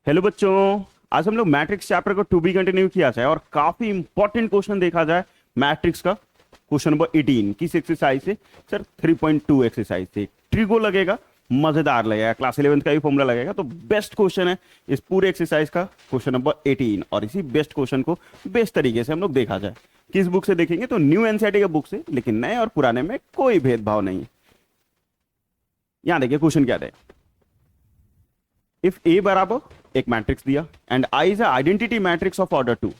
Hello बच्चों। आज हम लोग मैट्रिक्स चैप्टर को टू बी कंटिन्यू किया जाए और काफी इंपॉर्टेंट क्वेश्चन देखा जाए मैट्रिक्स का। क्वेश्चन नंबर 18 किस एक्सरसाइज से? सर 3.2 एक्सरसाइज से। ट्रिगो लगेगा, मजेदार लगेगा, क्लास 11th का भी फॉर्मूला लगेगा। तो बेस्ट क्वेश्चन है इस पूरे एक्सरसाइज का क्वेश्चन नंबर 18। और इसी बेस्ट क्वेश्चन को बेस्ट तरीके से हम लोग देखा जाए। किस बुक से देखेंगे? तो न्यू एनसीईआरटी के बुक से, लेकिन नए और पुराने में कोई भेदभाव नहीं है। यहां देखिए क्वेश्चन क्या है। इफ ए बराबर एक मैट्रिक्स दिया and I is identity matrix of order two.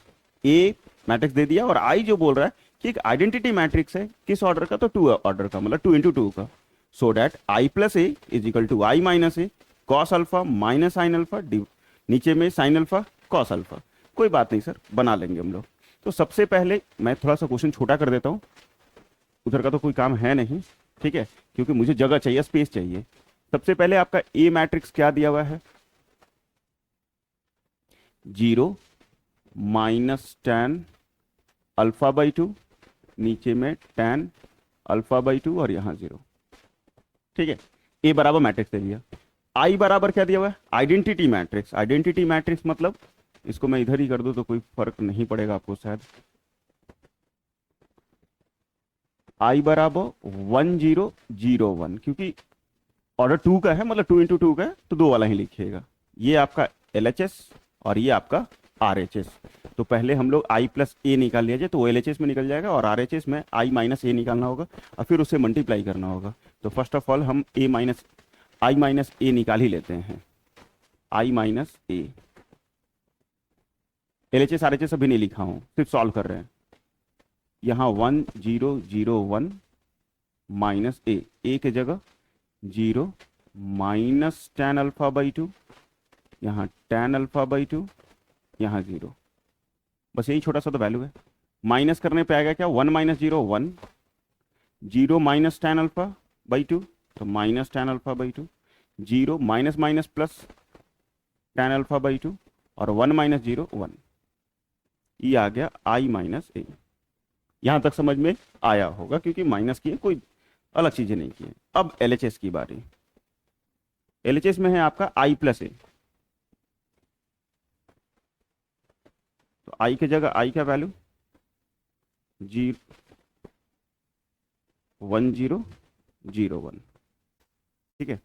A matrix दे दिया और आई जो बोल रहा है कि एक आइडेंटिटी मैट्रिक्स है किस ऑर्डर का? तो टू ऑर्डर का, मतलब 2 into 2 का। So that I plus A is equal to I minus A cos alpha minus sine alpha, नीचे में साइन अल्फा कॉस अल्फा। कोई बात नहीं सर, बना लेंगे हम लोग। तो सबसे पहले मैं थोड़ा सा क्वेश्चन छोटा कर देता हूं, उधर का तो कोई काम है नहीं, ठीक है, क्योंकि मुझे जगह चाहिए, स्पेस चाहिए। सबसे पहले आपका ए मैट्रिक्स क्या दिया हुआ है? 0 minus ten alpha by to, नीचे में टेन अल्फा बाई टू और यहां 0। ठीक है, ए बराबर मैट्रिक्स दे दिया। आई बराबर क्या दिया हुआ है? Identity matrix. आइडेंटिटी मैट्रिक्स मतलब इसको मैं इधर ही कर दूं तो कोई फर्क नहीं पड़ेगा आपको शायद। आई बराबर 1001, क्योंकि ऑर्डर 2 का है, मतलब 2 into 2 का है, तो दो वाला ही लिखिएगा। ये आपका LHS और ये आपका RHS। तो पहले हम लोग आई प्लस ए निकाल लिया जाए तो वो LHS में निकल जाएगा और RHS में आई माइनस ए निकालना होगा और फिर उससे मल्टीप्लाई करना होगा। तो फर्स्ट ऑफ ऑल हम आई माइनस ए निकाल ही लेते हैं। आई माइनस ए, LHS RHS अभी नहीं लिखा हूं, सिर्फ सॉल्व कर रहे हैं। यहां 1001 माइनस ए के जगह 0 minus ten alpha by to, यहाँ टेन अल्फा बाई टू, यहाँ 0। बस यही छोटा सा तो वैल्यू है। माइनस करने पे आएगा क्या? 1 minus 0 1, 0 minus ten alpha by two, तो minus ten alpha by two, 0 minus minus plus ten alpha by two और 1 माइनस 0 1। ये आ गया आई माइनस ए। यहां तक समझ में आया होगा क्योंकि माइनस किए, कोई अलग चीजें नहीं किए। अब LHS की बारी। LHS में है आपका आई प्लस ए। तो आई की जगह आई का वैल्यू 1001, ठीक है,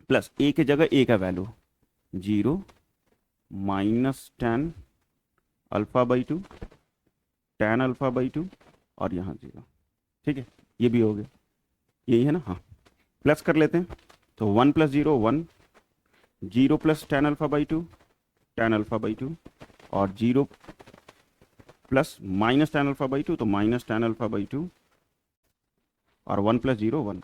प्लस ए की जगह ए का value 0 minus ten alpha by two, ten alpha by two और यहाँ 0। ठीक है, ये भी हो गया, यही है ना? हाँ, प्लस कर लेते हैं। तो 1 plus 0 1, 0 plus ten alpha by two, ten alpha by two और 0 plus minus ten alpha by two, तो minus ten alpha by two और 1 प्लस 0 1।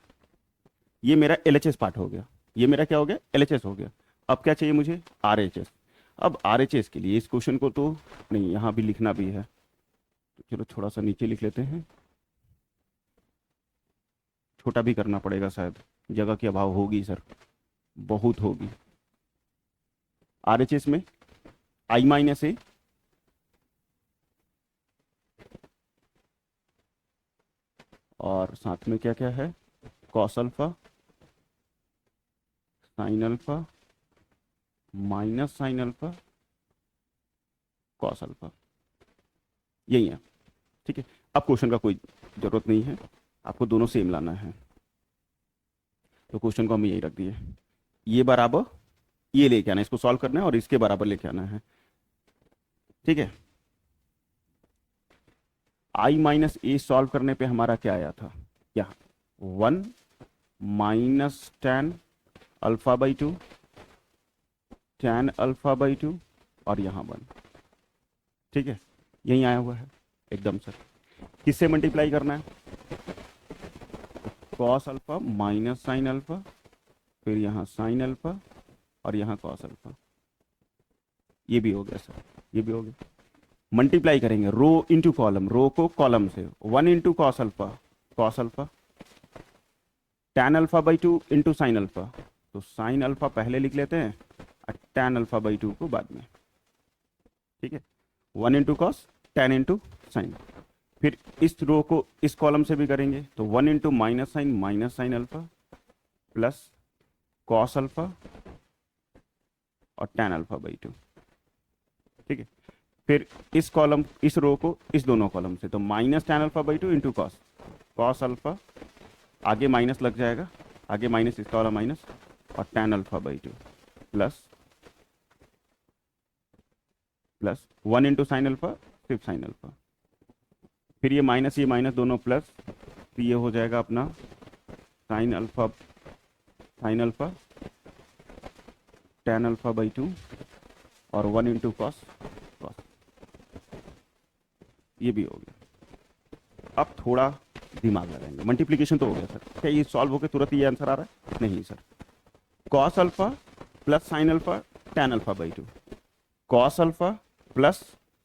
ये मेरा LHS पार्ट हो गया। ये मेरा क्या हो गया? LHS हो गया। अब क्या चाहिए मुझे? RHS। अब RHS के लिए इस क्वेश्चन को तो नहीं, यहाँ भी लिखना भी है, तो चलो थोड़ा सा नीचे लिख लेते हैं। छोटा भी करना पड़ेगा शायद, जगह की अभाव होगी सर, बहुत होगी। RHS में आई माइनस ए, और साथ में क्या क्या है? Cos alpha, sine alpha minus sine alpha, cos alpha, यही है। ठीक है, अब क्वेश्चन का कोई जरूरत नहीं है, आपको दोनों सेम लाना है। तो क्वेश्चन को हम यही रख दिए। ये बराबर ये लेके आना है, इसको सॉल्व करना है और इसके बराबर लेके आना है। ठीक है, आई माइनस ए सॉल्व करने पे हमारा क्या आया था? यहाँ 1 minus ten alpha by two, ten alpha by two और यहाँ 1। ठीक है, यही आया हुआ है एकदम सर। किससे मल्टीप्लाई करना है? Cos alpha minus sine alpha, फिर यहाँ साइन अल्फा और यहाँ कॉस अल्फा। ये भी हो गया सर, ये भी हो गया। मल्टीप्लाई करेंगे रो इंटू कॉलम, रो को कॉलम से। 1 into cos alpha, cos alpha, tan alpha by two into sine alpha, तो साइन अल्फा पहले लिख लेते हैं और टैन अल्फा बाई टू को बाद में। ठीक है, 1 into cos, tan into sine. फिर इस रो को इस कॉलम से भी करेंगे, तो 1 into minus sine alpha plus cos alpha और tan अल्फा बाई 2। ठीक है, फिर इस कॉलम, इस रो को इस दोनों कॉलम से, तो minus tan alpha by 2 into cos alpha, आगे माइनस लग जाएगा, आगे माइनस, इसका वाला माइनस, और tan alpha by 2 plus 1 into sine alpha, सिर्फ साइन अल्फा, फिर ये माइनस दोनों प्लस, तो ये हो जाएगा अपना sine alpha tan alpha by 2 और 1 इंटू कॉस, ये भी हो गया। अब थोड़ा दिमाग लगाएंगे, मल्टीप्लीकेशन तो हो गया सर, क्या ये सॉल्व होकर तुरंत ये आंसर आ रहा है? नहीं sir, cos alpha plus sine alpha tan alpha by 2, cos alpha plus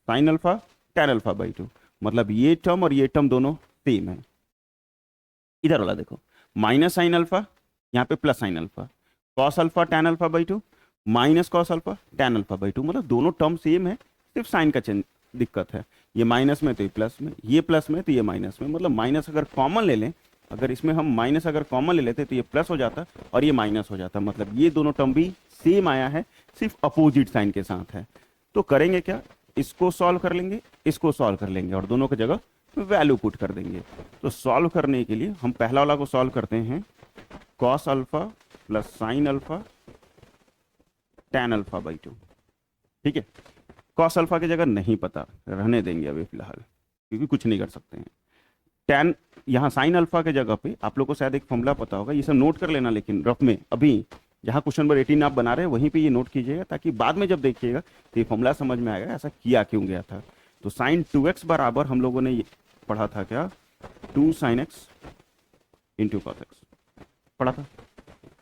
sine alpha tan alpha by 2, मतलब ये टर्म और ये टर्म दोनों सेम है। इधर वाला देखो, माइनस साइन अल्फा, यहाँ पे plus sine alpha, cos alpha tan alpha by 2 minus cos alpha tan alpha by 2, मतलब दोनों टर्म सेम है, सिर्फ साइन का दिक्कत है, ये माइनस में तो ये प्लस में, ये प्लस में तो ये माइनस में, मतलब माइनस अगर कॉमन ले लें, अगर इसमें हम माइनस अगर कॉमन ले लेते तो ये प्लस हो जाता और ये माइनस हो जाता, मतलब ये दोनों टर्म भी सेम आया है, सिर्फ अपोजिट साइन के साथ है। तो करेंगे क्या, इसको सॉल्व कर लेंगे, इसको सॉल्व कर लेंगे और दोनों की जगह वैल्यू पुट कर देंगे। तो सॉल्व करने के लिए हम पहला वाला को सॉल्व करते हैं, cos alpha plus sine alpha tan alpha by 2। ठीक है, कॉस अल्फा की जगह नहीं पता, रहने देंगे अभी फिलहाल, क्योंकि कुछ नहीं कर सकते हैं। tan, यहाँ साइन अल्फा के जगह पे आप लोग को शायद एक फॉर्मूला पता होगा, ये सब नोट कर लेना, लेकिन रफ में अभी जहाँ क्वेश्चन नंबर 18 आप बना रहे हैं वहीं पे ये नोट कीजिएगा, ताकि बाद में जब देखिएगा तो ये फॉर्मूला समझ में आएगा ऐसा किया क्यों गया था। तो साइन 2x बराबर हम लोगों ने ये पढ़ा था क्या, 2 sin x into cos x पढ़ा था,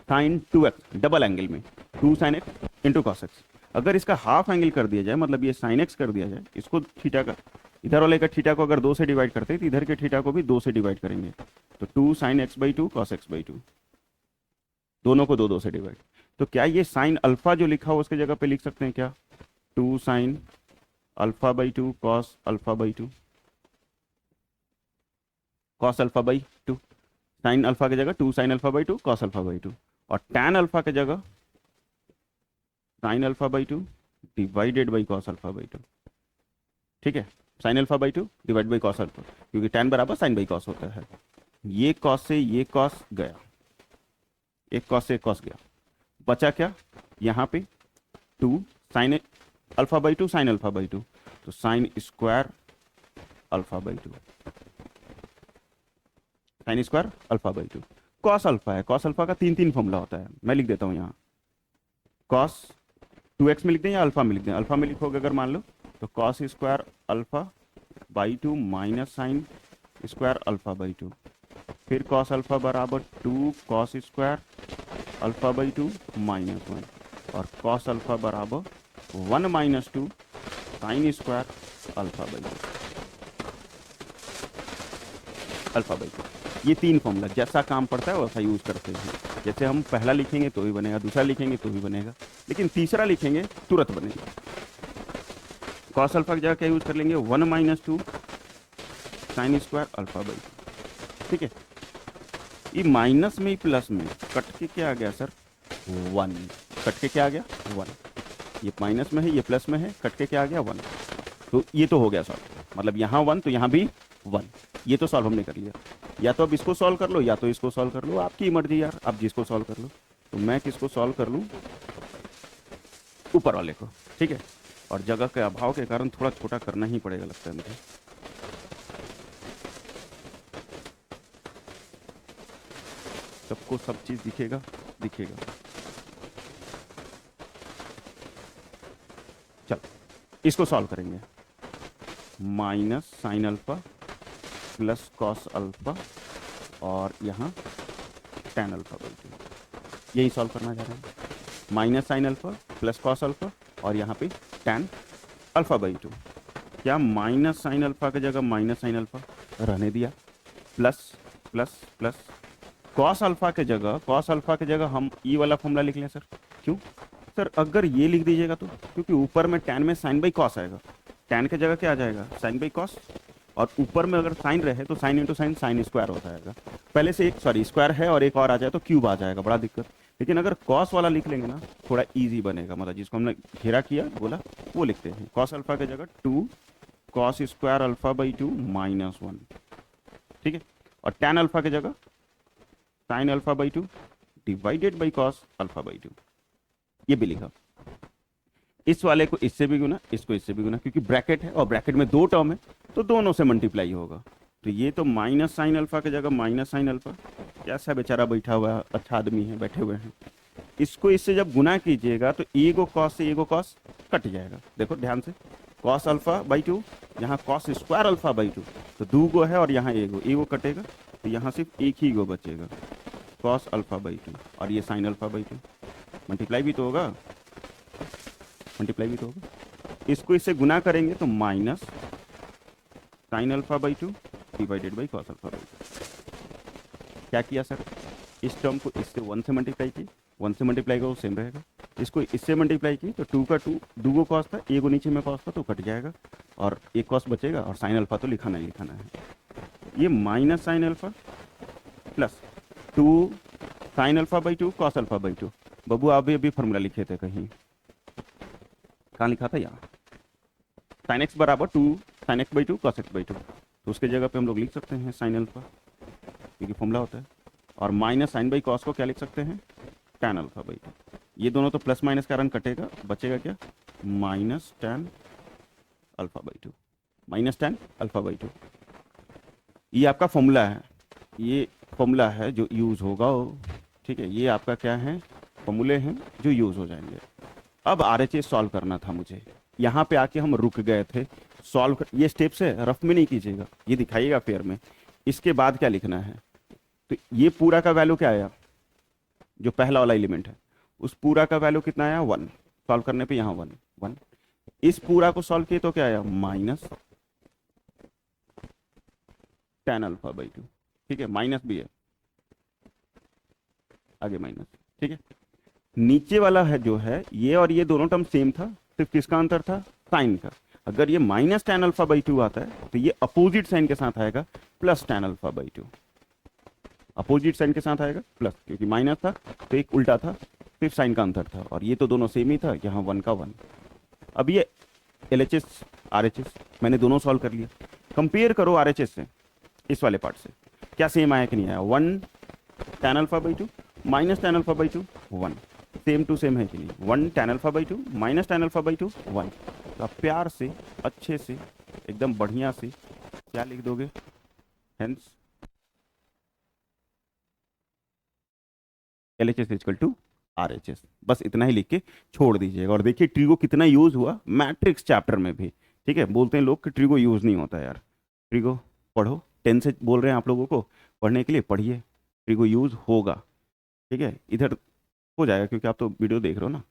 साइन 2x डबल एंगल में 2 sin x into cos x. अगर इसका हाफ एंगल कर दिया जाए, मतलब ये साइन एक्स कर दिया जाए, इसको थीटा का, इधर वाले का थीटा को अगर 2 से डिवाइड करते हैं तो इधर के थीटा को भी 2 से डिवाइड करेंगे, तो 2 sin x by 2 cos x by 2, दोनों को 2 से डिवाइड। तो क्या ये साइन अल्फा जो लिखा हो उसके जगह पे लिख सकते हैं क्या, 2 sin alpha by 2 cos alpha by 2, cos alpha by 2, sine alpha की जगह 2 sin alpha by 2 cos alpha by 2, और tan अल्फा की जगह sine alpha by 2 divided by cos alpha by 2। ठीक है, sine alpha by 2 divide by cos alpha, क्योंकि tan बराबर sign by cos होता है। ये कॉस से ये कॉस गया, एक कॉस से एक कॉस गया, बचा क्या यहाँ पे 2 sine alpha by 2 sine alpha by 2, तो sine square alpha by 2, sine square alpha by 2। Cos alpha है, कॉस अल्फा का 3 फॉर्मूला होता है, मैं लिख देता हूँ यहाँ, कॉस 2x में लिख दें या अल्फा में लिख दें, अल्फा में लिखोगे अगर मान लो तो cos square alpha by 2 minus sine square alpha by 2, फिर कॉस अल्फा बराबर 2 cos square alpha by 2 minus 1, और कॉस अल्फा बराबर 1 minus 2 sine square alpha by 2, alpha by 2। ये 3 फॉर्मूला जैसा काम पड़ता है वैसा यूज करते हैं, जैसे हम पहला लिखेंगे तो भी बनेगा, दूसरा लिखेंगे तो भी बनेगा, लेकिन तीसरा लिखेंगे तुरंत बनेगा। कॉस अल्फा की जगह क्या यूज कर लेंगे, 1 minus 2 sine square alpha by 2। ठीक है, ये माइनस में ही प्लस में कट के क्या आ गया सर, 1, कट के क्या आ गया 1, ये माइनस में है ये प्लस में है, कट के क्या आ गया 1, तो ये तो हो गया सॉल्व, मतलब यहाँ 1 तो यहाँ भी 1, ये तो सॉल्व हमने कर लिया। या तो अब इसको सॉल्व कर लो या तो इसको सॉल्व कर लो, आपकी मर्जी यार, आप जिसको सॉल्व कर लो। तो मैं किसको सॉल्व कर लूँ, ऊपर वाले को। ठीक है, और जगह के अभाव के कारण थोड़ा छोटा करना ही पड़ेगा लगता है मुझे। सबको सब चीज दिखेगा, चल इसको सॉल्व करेंगे, minus sine alpha plus cos alpha और यहाँ tan अल्फा बाई 2, यही सॉल्व करना चाह रहे हैं। Minus sine alpha plus cos alpha और यहाँ पे tan अल्फा बाई 2, क्या माइनस साइन अल्फा की जगह माइनस साइन अल्फा रहने दिया, plus plus plus cos alpha के जगह हम ई वाला फॉर्मूला लिख लें सर। क्यों सर, अगर ये लिख दीजिएगा तो, क्योंकि ऊपर में tan में साइन बाई कॉस आएगा, tan की जगह क्या आ जाएगा साइन बाई कॉस, और ऊपर में अगर साइन रहे तो sine into sine, sine square हो जाएगा। पहले से एक स्क्वायर है और एक और आ जाए तो क्यूब आ जाएगा, बड़ा दिक्कत। लेकिन अगर कॉस वाला लिख लेंगे ना थोड़ा इजी बनेगा, मतलब जिसको हमने घेरा किया बोला वो लिखते हैं। कॉस अल्फा की जगह 2 कॉस स्क्वायर अल्फा बाई 2 -1, ठीक है। और tan अल्फा की जगह sin alpha by 2 divided by cos alpha by 2, ये भी लिखा। इस वाले को इससे भी गुना, इसको इससे भी गुना, क्योंकि ब्रैकेट है और ब्रैकेट में दो टर्म है तो दोनों से मल्टीप्लाई होगा। तो ये तो माइनस साइन अल्फा की जगह माइनस साइन अल्फा, कैसा बेचारा बैठा हुआ है, अच्छा आदमी है, बैठे हुए हैं। इसको इससे जब गुना कीजिएगा तो ए को कॉस से ए को कॉस कट जाएगा। देखो ध्यान से, कॉस अल्फा बाई 2, यहाँ कॉस स्क्वायर अल्फा बाई 2, तो 2 गो है और यहाँ ए गो कटेगा, तो यहाँ सिर्फ एक ही गो बचेगा, कॉस अल्फा बाई 2, और ये साइन अल्फा बाई 2। मल्टीप्लाई भी तो होगा, मल्टीप्लाई भी तो होगा। इसको इससे गुना करेंगे तो minus sine alpha by 2 divided by cos alpha by 2। क्या किया सर, इस टर्म को इससे 1 से मल्टीप्लाई की, 1 से मल्टीप्लाई करो सेम रहेगा। इसको इससे मल्टीप्लाई की तो 2 का 2, 2 को कॉस था, ए को नीचे में कॉस था तो कट जाएगा, और एक कॉस बचेगा, और साइन अल्फा तो लिखाना ही लिखाना है। ये minus sine alpha plus 2 sine alpha by 2 cos alpha by 2। बबू आप भी अभी फॉर्मूला लिखे थे कहीं, कहाँ लिखा था, यहाँ साइन एक्स बराबर 2 sine x by 2 cos x by 2, तो उसके जगह पे हम लोग लिख सकते हैं साइन अल्फा, क्योंकि फॉर्मूला होता है। और माइनस साइन बाई कॉस को क्या लिख सकते हैं, टैन अल्फा बाई 2। ये दोनों तो प्लस माइनस कारण कटेगा, बचेगा क्या, minus tan alpha by 2, minus tan alpha by 2। ये आपका फॉर्मूला है, ये फॉर्मूला है जो यूज़ होगा, ठीक है। ये आपका क्या है, फॉर्मूले हैं जो यूज़ हो जाएंगे। अब RHS सॉल्व करना था मुझे, यहाँ पे आके हम रुक गए थे। सॉल्व कर, ये स्टेप्स है, रफ में नहीं कीजिएगा, ये दिखाइएगा फेयर में। इसके बाद क्या लिखना है, तो ये पूरा का वैल्यू क्या आया, जो पहला वाला एलिमेंट है उस पूरा का वैल्यू कितना आया, 1। सॉल्व करने पे यहाँ 1 1। इस पूरा को सॉल्व किए तो क्या आया, माइनस टैन अल्फा बाई 2, ठीक है। माइनस भी है, आगे माइनस, ठीक है। नीचे वाला है जो है ये, और ये दोनों टर्म सेम था, सिर्फ किसका अंतर था, साइन का। अगर ये माइनस टैन अल्फा बाई 2 आता है तो ये अपोजिट साइन के साथ आएगा plus tan alpha by 2, opposite sign के साथ आएगा प्लस, क्योंकि माइनस था तो एक उल्टा था, सिर्फ साइन का अंतर था, और ये तो दोनों सेम ही था, यहाँ 1 का 1। अब ये LHS RHS मैंने दोनों सॉल्व कर लिया। कंपेयर करो RHS से, इस वाले पार्ट से, क्या सेम आया कि नहीं आया, 1 tan alpha by 2 minus tan alpha by 2 1, same to same है कि नहीं, 1 tan alpha by 2 minus tan alpha by 2 1। तो आप प्यार से, अच्छे से, एकदम बढ़िया से क्या लिख दोगे, hence LHS equal to RHS, बस इतना ही लिख के छोड़ दीजिएगा। और देखिए ट्रिगो कितना यूज हुआ मैट्रिक्स चैप्टर में भी, ठीक है। बोलते हैं लोग कि ट्रिगो यूज नहीं होता यार, ट्रिगो पढ़ो, 10 से बोल रहे हैं आप लोगों को पढ़ने के लिए, पढ़िए, ट्रिगो यूज होगा, ठीक है। इधर हो जाएगा क्योंकि आप तो वीडियो देख रहे हो ना,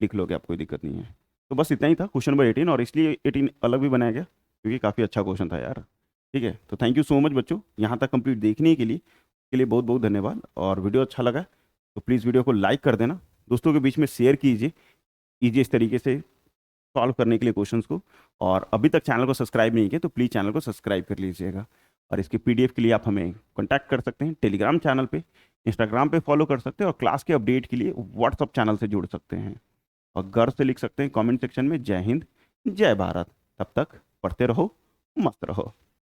लिख लोगे, आप कोई दिक्कत नहीं है। तो बस इतना ही था क्वेश्चन नंबर 18, और इसलिए 18 अलग भी बनाया गया क्योंकि काफ़ी अच्छा क्वेश्चन था यार, ठीक है। तो थैंक यू सो मच बच्चों, यहाँ तक कंप्लीट देखने के लिए बहुत बहुत धन्यवाद। और वीडियो अच्छा लगा तो प्लीज़ वीडियो को लाइक कर देना, दोस्तों के बीच में शेयर कीजिए इस तरीके से सॉल्व करने के लिए क्वेश्चंस को। और अभी तक चैनल को सब्सक्राइब नहीं किया तो प्लीज़ चैनल को सब्सक्राइब कर लीजिएगा। और इसके PDF के लिए आप हमें कॉन्टैक्ट कर सकते हैं टेलीग्राम चैनल पे, इंस्टाग्राम पे फॉलो कर सकते हैं, और क्लास के अपडेट के लिए व्हाट्सअप चैनल से जुड़ सकते हैं। और गर्व से लिख सकते हैं कमेंट सेक्शन में, जय हिंद जय भारत। तब तक पढ़ते रहो, मस्त रहो।